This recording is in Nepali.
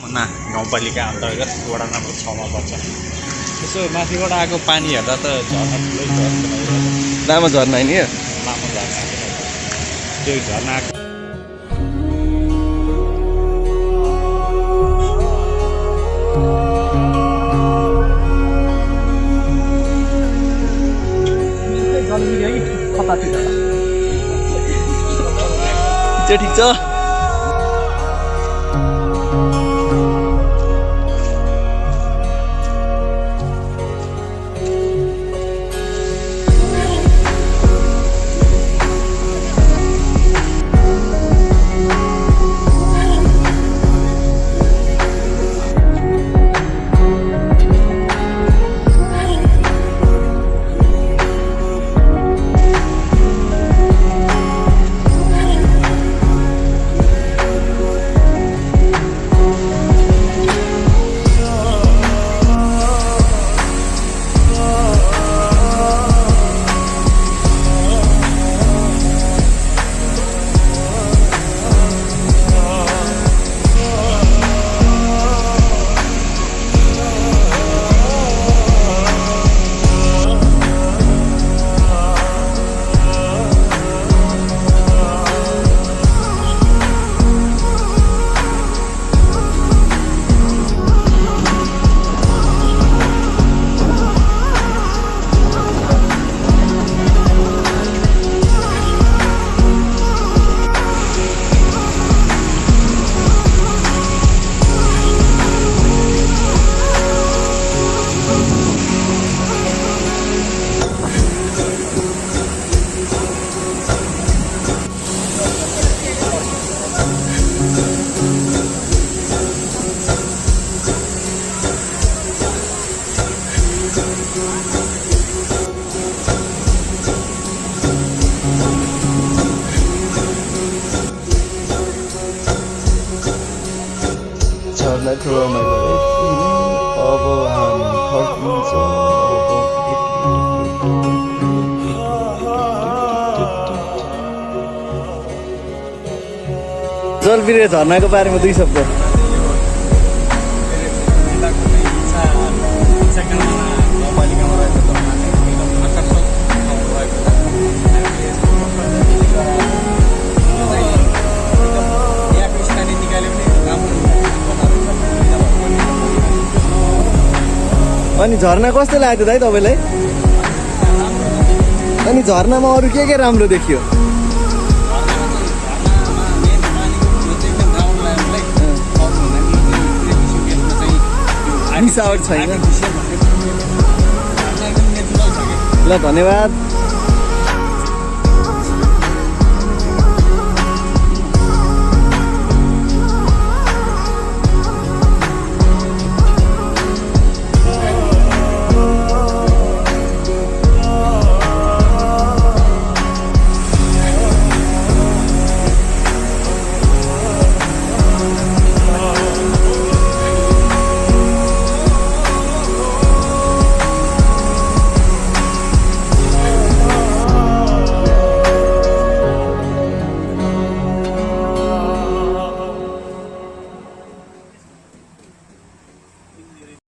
अन्ना गाउँपालिका अन्तर्गत वडा नम्बर 6 मा पर्छ। यसो माथिबाट आएको पानी हेर्दा त झर्ना ठुलै छ जस्तो लागिरहेको छ। लामो झर्ना हैन यो? लामो झर्ना त्यो झर्ना त्यो ठिक छ। झर्ना ठुलो रमाइलो अब हामी फर्किन्छौँ। जलबिरे झर्नाको बारेमा 2 शब्द। अनि झर्ना कस्तो लाग्यो दाइ तपाईलाई? अनि झर्नामा अरु के राम्रो देखियो? मिसावट छैन। ल धन्यवाद।